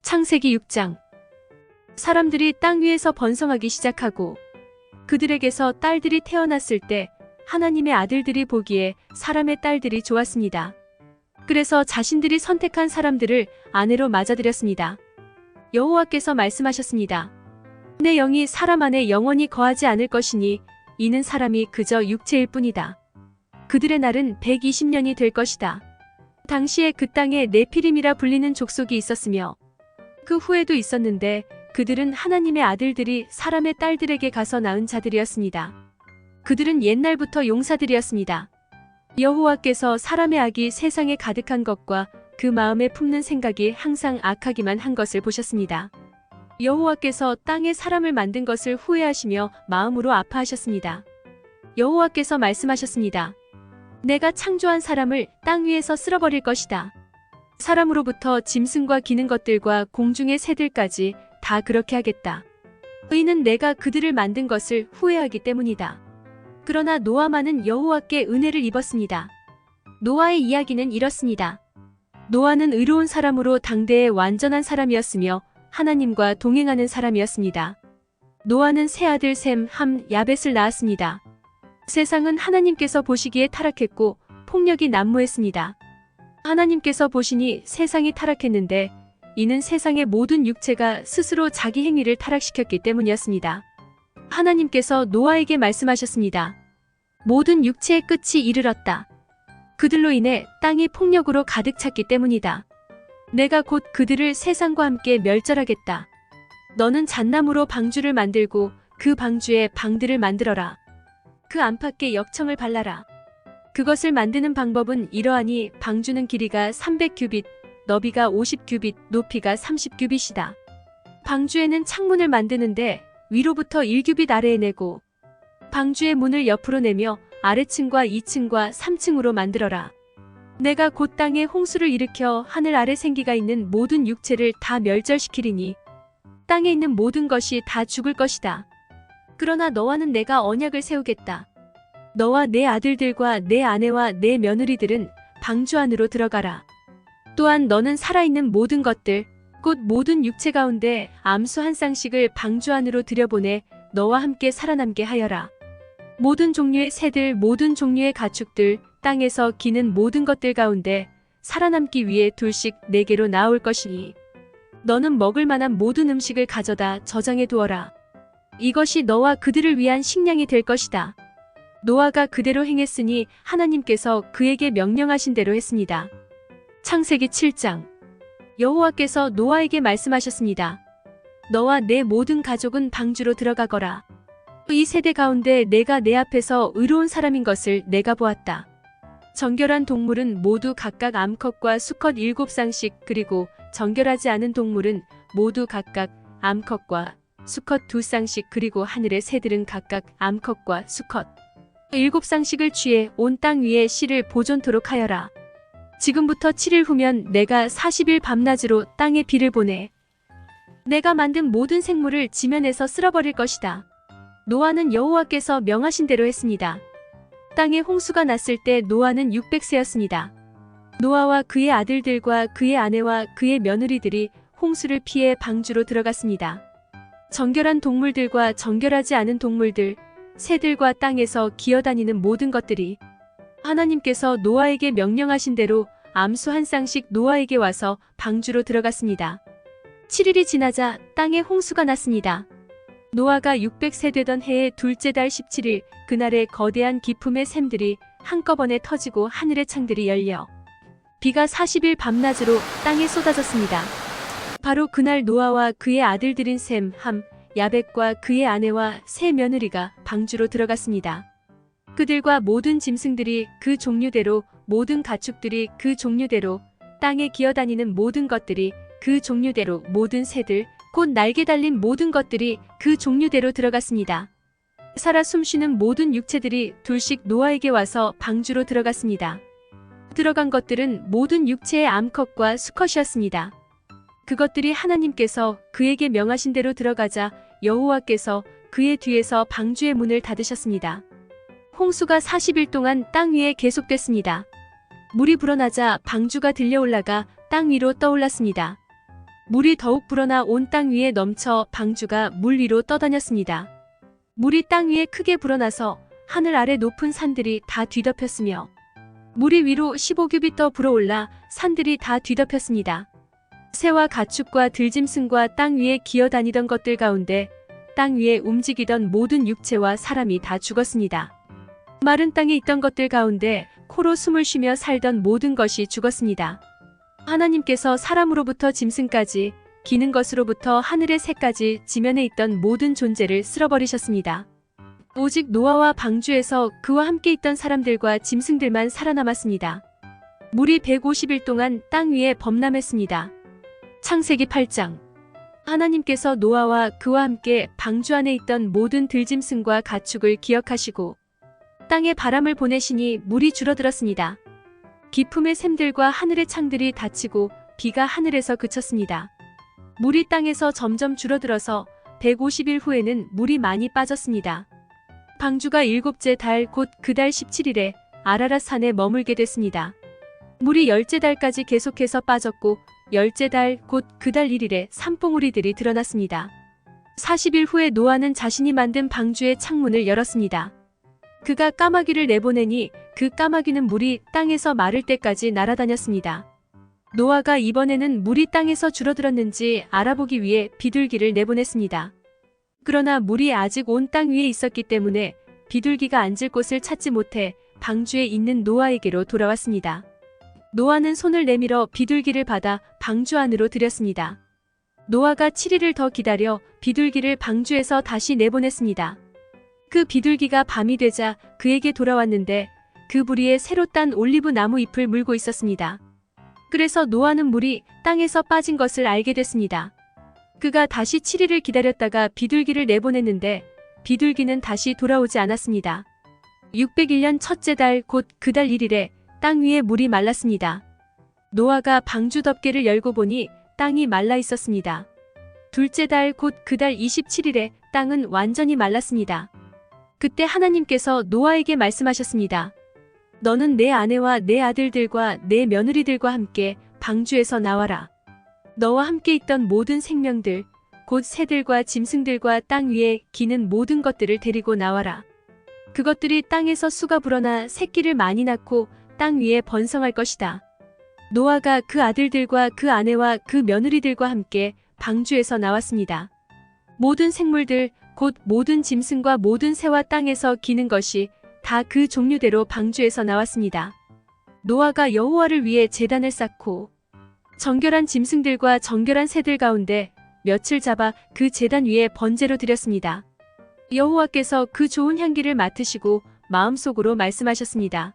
창세기 6장. 사람들이 땅 위에서 번성하기 시작하고 그들에게서 딸들이 태어났을 때 하나님의 아들들이 보기에 사람의 딸들이 좋았습니다. 그래서 자신들이 선택한 사람들을 아내로 맞아들였습니다. 여호와께서 말씀하셨습니다. 내 영이 사람 안에 영원히 거하지 않을 것이니 이는 사람이 그저 육체일 뿐이다. 그들의 날은 120년이 될 것이다. 당시에 그 땅에 네피림이라 불리는 족속이 있었으며 그 후에도 있었는데 그들은 하나님의 아들들이 사람의 딸들에게 가서 낳은 자들이었습니다. 그들은 옛날부터 용사들이었습니다. 여호와께서 사람의 악이 세상에 가득한 것과 그 마음에 품는 생각이 항상 악하기만 한 것을 보셨습니다. 여호와께서 땅에 사람을 만든 것을 후회하시며 마음으로 아파하셨습니다. 여호와께서 말씀하셨습니다. 내가 창조한 사람을 땅 위에서 쓸어버릴 것이다. 사람으로부터 짐승과 기는 것들과 공중의 새들까지 다 그렇게 하겠다. 의는 내가 그들을 만든 것을 후회하기 때문이다. 그러나 노아만은 여호와께 은혜를 입었습니다. 노아의 이야기는 이렇습니다. 노아는 의로운 사람으로 당대의 완전한 사람이었으며 하나님과 동행하는 사람이었습니다. 노아는 세 아들 셈, 함, 야벳을 낳았습니다. 세상은 하나님께서 보시기에 타락했고 폭력이 난무했습니다. 하나님께서 보시니 세상이 타락했는데 이는 세상의 모든 육체가 스스로 자기 행위를 타락시켰기 때문이었습니다. 하나님께서 노아에게 말씀하셨습니다. 모든 육체의 끝이 이르렀다. 그들로 인해 땅이 폭력으로 가득 찼기 때문이다. 내가 곧 그들을 세상과 함께 멸절하겠다. 너는 잣나무로 방주를 만들고 그 방주에 방들을 만들어라. 그 안팎에 역청을 발라라. 그것을 만드는 방법은 이러하니 방주는 길이가 300규빗, 너비가 50규빗, 높이가 30규빗이다. 방주에는 창문을 만드는데 위로부터 1규빗 아래에 내고 방주의 문을 옆으로 내며 아래층과 2층과 3층으로 만들어라. 내가 곧 땅에 홍수를 일으켜 하늘 아래 생기가 있는 모든 육체를 다 멸절시키리니 땅에 있는 모든 것이 다 죽을 것이다. 그러나 너와는 내가 언약을 세우겠다. 너와 내 아들들과 내 아내와 내 며느리들은 방주 안으로 들어가라. 또한 너는 살아있는 모든 것들, 곧 모든 육체 가운데 암수 한 쌍씩을 방주 안으로 들여보내 너와 함께 살아남게 하여라. 모든 종류의 새들, 모든 종류의 가축들, 땅에서 기는 모든 것들 가운데 살아남기 위해 둘씩 내게로 나올 것이니 너는 먹을 만한 모든 음식을 가져다 저장해 두어라. 이것이 너와 그들을 위한 식량이 될 것이다. 노아가 그대로 행했으니 하나님께서 그에게 명령하신 대로 했습니다. 창세기 7장. 여호와께서 노아에게 말씀하셨습니다. 너와 내 모든 가족은 방주로 들어가거라. 이 세대 가운데 내가 내 앞에서 의로운 사람인 것을 내가 보았다. 정결한 동물은 모두 각각 암컷과 수컷 7쌍씩 그리고 정결하지 않은 동물은 모두 각각 암컷과 수컷 2쌍씩 그리고 하늘의 새들은 각각 암컷과 수컷 7쌍씩을 취해 온 땅 위에 씨를 보존토록 하여라. 지금부터 7일 후면 내가 40일 밤낮으로 땅에 비를 보내 내가 만든 모든 생물을 지면에서 쓸어버릴 것이다. 노아는 여호와께서 명하신 대로 했습니다. 땅에 홍수가 났을 때 노아는 600세였습니다. 노아와 그의 아들들과 그의 아내와 그의 며느리들이 홍수를 피해 방주로 들어갔습니다. 정결한 동물들과 정결하지 않은 동물들, 새들과 땅에서 기어다니는 모든 것들이 하나님께서 노아에게 명령하신 대로 암수 한 쌍씩 노아에게 와서 방주로 들어갔습니다. 7일이 지나자 땅에 홍수가 났습니다. 노아가 600세 되던 해의 둘째 달 17일 그날에 거대한 기품의 샘들이 한꺼번에 터지고 하늘의 창들이 열려 비가 40일 밤낮으로 땅에 쏟아졌습니다. 바로 그날 노아와 그의 아들들인 셈, 함, 야벳과 그의 아내와 세 며느리가 방주로 들어갔습니다. 그들과 모든 짐승들이 그 종류대로 모든 가축들이 그 종류대로 땅에 기어다니는 모든 것들이 그 종류대로 모든 새들 곧 날개 달린 모든 것들이 그 종류대로 들어갔습니다. 살아 숨쉬는 모든 육체들이 둘씩 노아에게 와서 방주로 들어갔습니다. 들어간 것들은 모든 육체의 암컷과 수컷이었습니다. 그것들이 하나님께서 그에게 명하신 대로 들어가자 여호와께서 그의 뒤에서 방주의 문을 닫으셨습니다. 홍수가 40일 동안 땅 위에 계속됐습니다. 물이 불어나자 방주가 들려 올라가 땅 위로 떠올랐습니다. 물이 더욱 불어나 온 땅 위에 넘쳐 방주가 물 위로 떠다녔습니다. 물이 땅 위에 크게 불어나서 하늘 아래 높은 산들이 다 뒤덮였으며 물이 위로 15규빗 더 불어올라 산들이 다 뒤덮였습니다. 새와 가축과 들짐승과 땅 위에 기어다니던 것들 가운데 땅 위에 움직이던 모든 육체와 사람이 다 죽었습니다. 마른 땅에 있던 것들 가운데 코로 숨을 쉬며 살던 모든 것이 죽었습니다. 하나님께서 사람으로부터 짐승까지 기는 것으로부터 하늘의 새까지 지면에 있던 모든 존재를 쓸어버리셨습니다. 오직 노아와 방주에서 그와 함께 있던 사람들과 짐승들만 살아남았습니다. 물이 150일 동안 땅 위에 범람했습니다. 창세기 8장. 하나님께서 노아와 그와 함께 방주 안에 있던 모든 들짐승과 가축을 기억하시고 땅에 바람을 보내시니 물이 줄어들었습니다. 기품의 샘들과 하늘의 창들이 닫히고 비가 하늘에서 그쳤습니다. 물이 땅에서 점점 줄어들어서 150일 후에는 물이 많이 빠졌습니다. 방주가 7째 달 곧 그 달 17일에 아라랏 산에 머물게 됐습니다. 물이 10째 달까지 계속해서 빠졌고 10째 달 곧 그 달 1일에 산봉우리들이 드러났습니다. 40일 후에 노아는 자신이 만든 방주의 창문을 열었습니다. 그가 까마귀를 내보내니 그 까마귀는 물이 땅에서 마를 때까지 날아다녔습니다. 노아가 이번에는 물이 땅에서 줄어들었는지 알아보기 위해 비둘기를 내보냈습니다. 그러나 물이 아직 온 땅 위에 있었기 때문에 비둘기가 앉을 곳을 찾지 못해 방주에 있는 노아에게로 돌아왔습니다. 노아는 손을 내밀어 비둘기를 받아 방주 안으로 들였습니다. 노아가 7일을 더 기다려 비둘기를 방주에서 다시 내보냈습니다. 그 비둘기가 밤이 되자 그에게 돌아왔는데 그 부리에 새로 딴 올리브 나무 잎을 물고 있었습니다. 그래서 노아는 물이 땅에서 빠진 것을 알게 됐습니다. 그가 다시 7일을 기다렸다가 비둘기를 내보냈는데 비둘기는 다시 돌아오지 않았습니다. 601년 첫째 달 곧 그 달 1일에 땅 위에 물이 말랐습니다. 노아가 방주 덮개를 열고 보니 땅이 말라 있었습니다. 둘째 달 곧 그 달 27일에 땅은 완전히 말랐습니다. 그때 하나님께서 노아에게 말씀하셨습니다. 너는 내 아내와 내 아들들과 내 며느리들과 함께 방주에서 나와라. 너와 함께 있던 모든 생명들, 곧 새들과 짐승들과 땅 위에 기는 모든 것들을 데리고 나와라. 그것들이 땅에서 수가 불어나 새끼를 많이 낳고 땅 위에 번성할 것이다. 노아가 그 아들들과 그 아내와 그 며느리들과 함께 방주에서 나왔습니다. 모든 생물들, 곧 모든 짐승과 모든 새와 땅에서 기는 것이 다 그 종류대로 방주에서 나왔습니다. 노아가 여호와를 위해 제단을 쌓고 정결한 짐승들과 정결한 새들 가운데 며칠 잡아 그 제단 위에 번제로 드렸습니다. 여호와께서 그 좋은 향기를 맡으시고 마음속으로 말씀하셨습니다.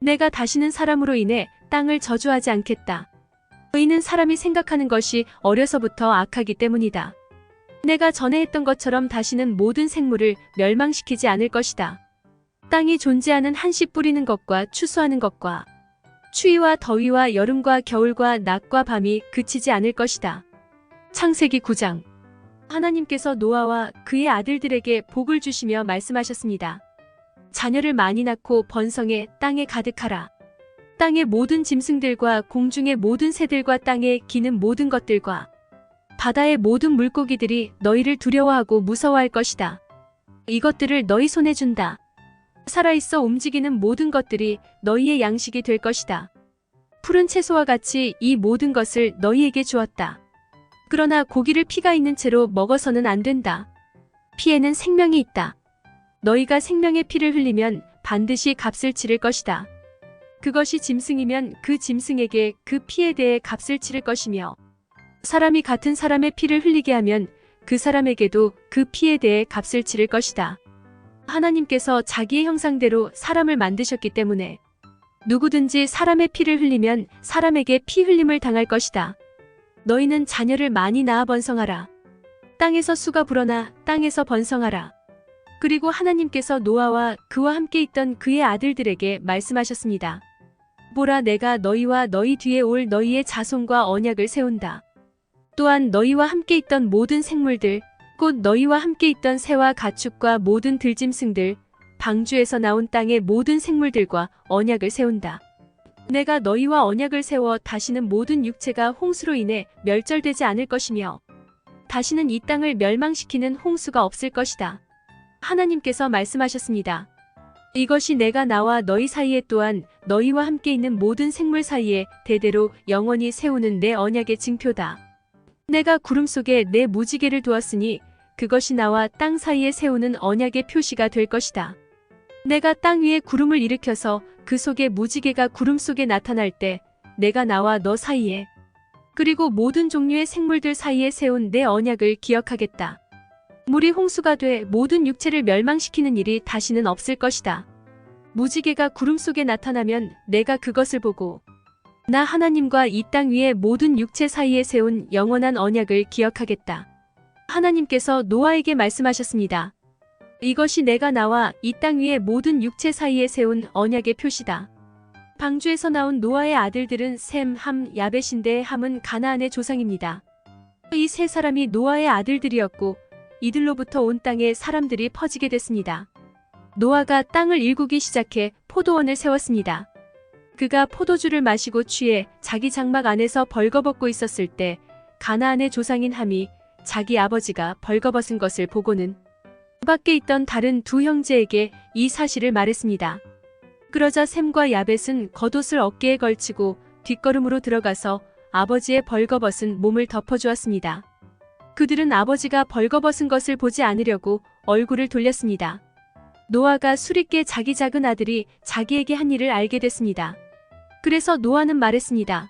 내가 다시는 사람으로 인해 땅을 저주하지 않겠다. 이는 사람이 생각하는 것이 어려서부터 악하기 때문이다. 내가 전에 했던 것처럼 다시는 모든 생물을 멸망시키지 않을 것이다. 땅이 존재하는 한시 뿌리는 것과 추수하는 것과 추위와 더위와 여름과 겨울과 낮과 밤이 그치지 않을 것이다. 창세기 9장. 하나님께서 노아와 그의 아들들에게 복을 주시며 말씀하셨습니다. 자녀를 많이 낳고 번성해 땅에 가득하라. 땅의 모든 짐승들과 공중의 모든 새들과 땅에 기는 모든 것들과 바다의 모든 물고기들이 너희를 두려워하고 무서워할 것이다. 이것들을 너희 손에 준다. 살아있어 움직이는 모든 것들이 너희의 양식이 될 것이다. 푸른 채소와 같이 이 모든 것을 너희에게 주었다. 그러나 고기를 피가 있는 채로 먹어서는 안 된다. 피에는 생명이 있다. 너희가 생명의 피를 흘리면 반드시 값을 치를 것이다. 그것이 짐승이면 그 짐승에게 그 피에 대해 값을 치를 것이며 사람이 같은 사람의 피를 흘리게 하면 그 사람에게도 그 피에 대해 값을 치를 것이다. 하나님께서 자기의 형상대로 사람을 만드셨기 때문에 누구든지 사람의 피를 흘리면 사람에게 피 흘림을 당할 것이다. 너희는 자녀를 많이 낳아 번성하라. 땅에서 수가 불어나 땅에서 번성하라. 그리고 하나님께서 노아와 그와 함께 있던 그의 아들들에게 말씀하셨습니다. 보라, 내가 너희와 너희 뒤에 올 너희의 자손과 언약을 세운다. 또한 너희와 함께 있던 모든 생물들, 곧 너희와 함께 있던 새와 가축과 모든 들짐승들, 방주에서 나온 땅의 모든 생물들과 언약을 세운다. 내가 너희와 언약을 세워 다시는 모든 육체가 홍수로 인해 멸절되지 않을 것이며 다시는 이 땅을 멸망시키는 홍수가 없을 것이다. 하나님께서 말씀하셨습니다. 이것이 내가 나와 너희 사이에 또한 너희와 함께 있는 모든 생물 사이에 대대로 영원히 세우는 내 언약의 징표다. 내가 구름 속에 내 무지개를 두었으니 그것이 나와 땅 사이에 세우는 언약의 표시가 될 것이다. 내가 땅 위에 구름을 일으켜서 그 속에 무지개가 구름 속에 나타날 때 내가 나와 너 사이에 그리고 모든 종류의 생물들 사이에 세운 내 언약을 기억하겠다. 물이 홍수가 돼 모든 육체를 멸망시키는 일이 다시는 없을 것이다. 무지개가 구름 속에 나타나면 내가 그것을 보고 나 하나님과 이 땅 위의 모든 육체 사이에 세운 영원한 언약을 기억하겠다. 하나님께서 노아에게 말씀하셨습니다. 이것이 내가 나와 이 땅 위의 모든 육체 사이에 세운 언약의 표시다. 방주에서 나온 노아의 아들들은 셈, 함, 야벳인데 함은 가나안의 조상입니다. 이 세 사람이 노아의 아들들이었고 이들로부터 온 땅에 사람들이 퍼지게 됐습니다. 노아가 땅을 일구기 시작해 포도원을 세웠습니다. 그가 포도주를 마시고 취해 자기 장막 안에서 벌거벗고 있었을 때 가나안의 조상인 함이 자기 아버지가 벌거벗은 것을 보고는 그 밖에 있던 다른 두 형제에게 이 사실을 말했습니다. 그러자 셈과 야벳은 겉옷을 어깨에 걸치고 뒷걸음으로 들어가서 아버지의 벌거벗은 몸을 덮어주었습니다. 그들은 아버지가 벌거벗은 것을 보지 않으려고 얼굴을 돌렸습니다. 노아가 술있게 자기 작은 아들이 자기에게 한 일을 알게 됐습니다. 그래서 노아는 말했습니다.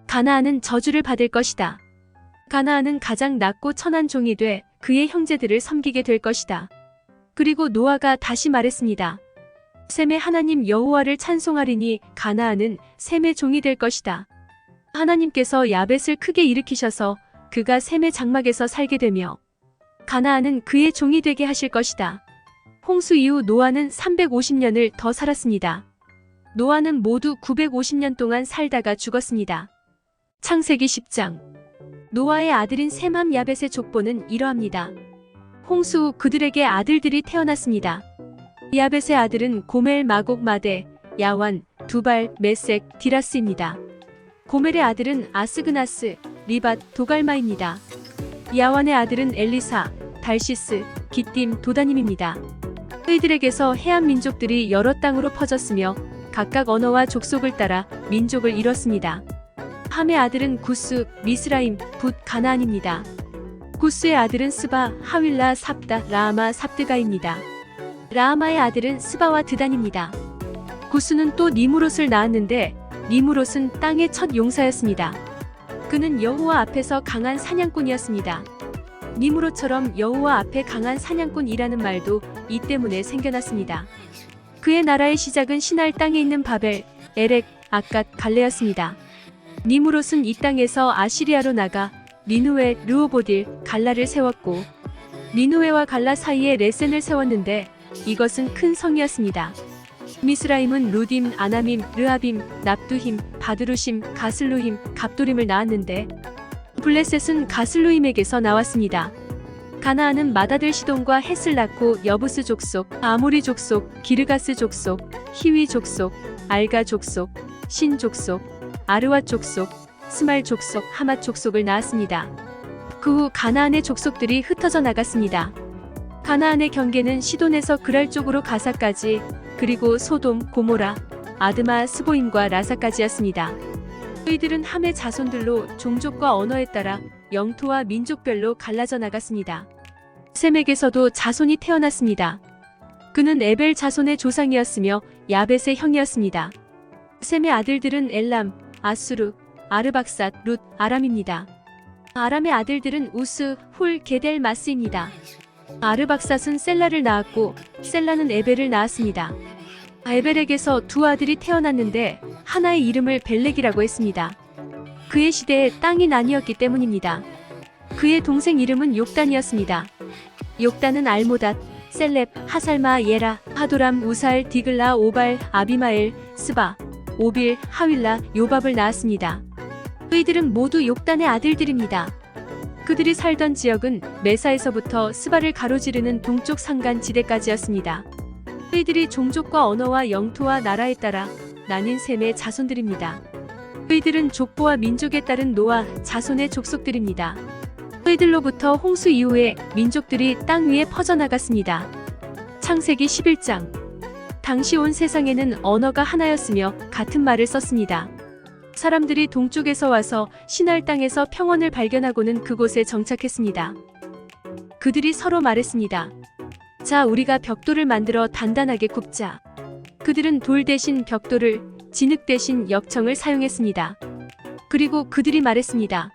가나안은 저주를 받을 것이다. 가나안은 가장 낮고 천한 종이 돼 그의 형제들을 섬기게 될 것이다. 그리고 노아가 다시 말했습니다. 셈의 하나님 여호와를 찬송하리니 가나안은 셈의 종이 될 것이다. 하나님께서 야벳을 크게 일으키셔서 그가 셈의 장막에서 살게 되며 가나안은 그의 종이 되게 하실 것이다. 홍수 이후 노아는 350년을 더 살았습니다. 노아는 모두 950년 동안 살다가 죽었습니다. 창세기 10장. 노아의 아들인 셈함 야벳의 족보는 이러합니다. 홍수 후 그들에게 아들들이 태어났습니다. 야벳의 아들은 고멜, 마곡, 마데, 야완, 두발, 메색, 디라스입니다. 고멜의 아들은 아스그나스, 리밧, 도갈마입니다. 야완의 아들은 엘리사, 달시스, 기띔, 도다님입니다. 이들에게서 해안 민족들이 여러 땅으로 퍼졌으며 각각 언어와 족속을 따라 민족을 이뤘습니다. 함의 아들은 구스, 미스라임, 붓, 가나안입니다. 구스의 아들은 스바, 하윌라, 삽다, 라아마, 삽드가입니다. 라아마의 아들은 스바와 드단입니다. 구스는 또 니무롯을 낳았는데 니무롯은 땅의 첫 용사였습니다. 그는 여호와 앞에서 강한 사냥꾼이었습니다. 니무롯처럼 여호와 앞에 강한 사냥꾼이라는 말도 이 때문에 생겨났습니다. 그의 나라의 시작은 시날 땅에 있는 바벨, 에렉, 아갓, 갈레였습니다. 니무롯은 이 땅에서 아시리아로 나가 니누웨, 르호보딜, 갈라를 세웠고 니누웨와 갈라 사이에 레센을 세웠는데 이것은 큰 성이었습니다. 미스라임은 루딤, 아나밈, 르하빔, 납두힘, 바드루심, 가슬루힘, 갑도림을 낳았는데 블레셋은 가슬루임에게서 나왔습니다. 가나안은 맏아들 시돈과 헷을 낳고 여부스 족속, 아모리 족속, 기르가스 족속, 히위 족속, 알가 족속, 신 족속, 아르와 족속, 스말 족속, 하맛 족속을 낳았습니다. 그 후 가나안의 족속들이 흩어져 나갔습니다. 가나안의 경계는 시돈에서 그랄 쪽으로 가사까지 그리고 소돔, 고모라, 아드마, 스보임과 라사까지였습니다. 이들은 함의 자손들로 종족과 언어에 따라 영토와 민족별로 갈라져 나갔습니다. 셈에게서도 자손이 태어났습니다. 그는 에벨 자손의 조상이었으며 야벳의 형이었습니다. 셈의 아들들은 엘람, 아수르, 아르박삿, 룻, 아람입니다. 아람의 아들들은 우스, 훌, 게델, 마스입니다. 아르박삿은 셀라를 낳았고 셀라는 에벨을 낳았습니다. 에벨에게서 두 아들이 태어났는데 하나의 이름을 벨렉이라고 했습니다. 그의 시대에 땅이 나뉘었기 때문입니다. 그의 동생 이름은 욕단이었습니다. 욕단은 알모닷, 셀렙, 하살마, 예라, 하도람, 우살, 디글라, 오발, 아비마엘, 스바, 오빌, 하윌라, 요밥을 낳았습니다. 이들은 모두 욕단의 아들들입니다. 그들이 살던 지역은 메사에서부터 스바를 가로지르는 동쪽 산간 지대까지였습니다. 이들이 종족과 언어와 영토와 나라에 따라 나뉜 셈의 자손들입니다. 이들은 족보와 민족에 따른 노아 자손의 족속들입니다. 이들로부터 홍수 이후에 민족들이 땅 위에 퍼져나갔습니다. 창세기 11장. 당시 온 세상에는 언어가 하나였으며 같은 말을 썼습니다. 사람들이 동쪽에서 와서 시날 땅에서 평원을 발견하고는 그곳에 정착했습니다. 그들이 서로 말했습니다. 자, 우리가 벽돌을 만들어 단단하게 굽자. 그들은 돌 대신 벽돌을, 진흙 대신 역청을 사용했습니다. 그리고 그들이 말했습니다.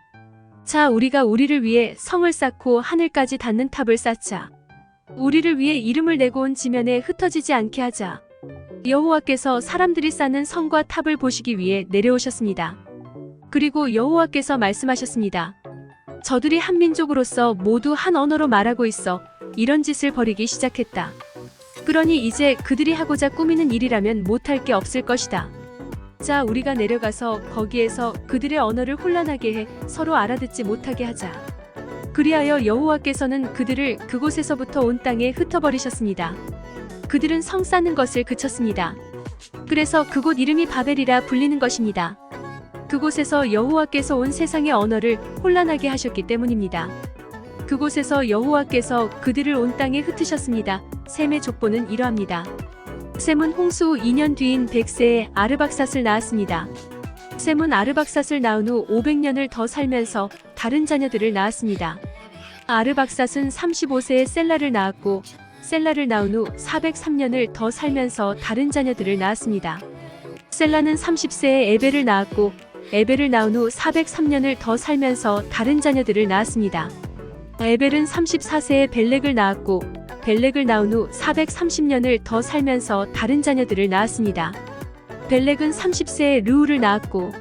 자, 우리가 우리를 위해 성을 쌓고 하늘까지 닿는 탑을 쌓자. 우리를 위해 이름을 내고 온 지면에 흩어지지 않게 하자. 여호와께서 사람들이 쌓는 성과 탑을 보시기 위해 내려오셨습니다. 그리고 여호와께서 말씀하셨습니다. 저들이 한 민족으로서 모두 한 언어로 말하고 있어 이런 짓을 벌이기 시작했다. 그러니 이제 그들이 하고자 꾸미는 일이라면 못할 게 없을 것이다. 자, 우리가 내려가서 거기에서 그들의 언어를 혼란하게 해 서로 알아듣지 못하게 하자. 그리하여 여호와께서는 그들을 그곳에서부터 온 땅에 흩어버리셨습니다. 그들은 성 쌓는 것을 그쳤습니다. 그래서 그곳 이름이 바벨이라 불리는 것입니다. 그곳에서 여호와께서 온 세상의 언어를 혼란하게 하셨기 때문입니다. 그곳에서 여호와께서 그들을 온 땅에 흩으셨습니다. 셈의 족보는 이러합니다. 셈은 홍수 후 2년 뒤인 100세에 아르박삿을 낳았습니다. 셈은 아르박삿을 낳은 후 500년을 더 살면서 다른 자녀들을 낳았습니다. 아르박삿은 35세에 셀라를 낳았고 셀라를 낳은 후 403년을 더 살면서 다른 자녀들을 낳았습니다. 셀라는 30세에 에벨을 낳았고 에벨을 낳은 후 403년을 더 살면서 다른 자녀들을 낳았습니다. 에벨은 34세에 벨렉을 낳았고 벨렉을 낳은 후 430년을 더 살면서 다른 자녀들을 낳았습니다. 벨렉은 30세에 르우를 낳았고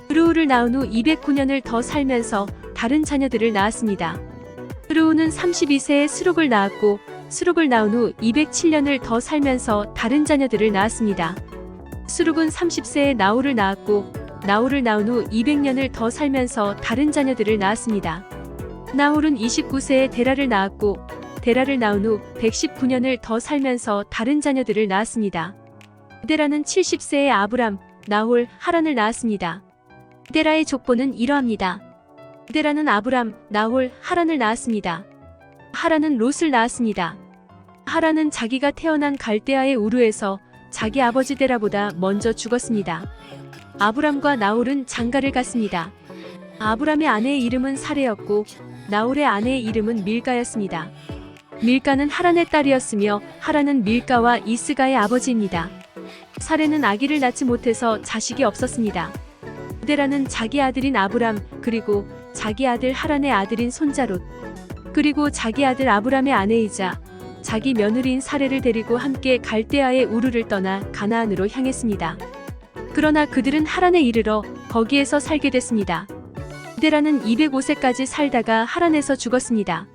르우를 낳은 후 209년을 더 살면서 다른 자녀들을 낳았습니다. 르우는 32세에 스룩을 낳았고 스룩을 낳은 후 207년을 더 살면서 다른 자녀들을 낳았습니다. 스룩은 30세에 나홀을 낳았고 나홀을 낳은 후 200년을 더 살면서 다른 자녀들을 낳았습니다. 나홀은 29세에 데라를 낳았고 데라를 낳은 후 119년을 더 살면서 다른 자녀들을 낳았습니다. 데라는 70세에 아브람, 나홀, 하란을 낳았습니다. 데라의 족보는 이러합니다. 데라는 아브람, 나홀, 하란을 낳았습니다. 하란은 롯을 낳았습니다. 하란은 자기가 태어난 갈대아의 우르에서 자기 아버지 데라보다 먼저 죽었습니다. 아브람과 나홀은 장가를 갔습니다. 아브람의 아내의 이름은 사레였고 나홀의 아내의 이름은 밀가였습니다. 밀가는 하란의 딸이었으며 하란은 밀가와 이스가의 아버지입니다. 사레는 아기를 낳지 못해서 자식이 없었습니다. 데라는 자기 아들인 아브람 그리고 자기 아들 하란의 아들인 손자 롯 그리고 자기 아들 아브람의 아내이자 자기 며느리인 사레를 데리고 함께 갈대아의 우르를 떠나 가나안으로 향했습니다. 그러나 그들은 하란에 이르러 거기에서 살게 됐습니다. 데라는 205세까지 살다가 하란에서 죽었습니다.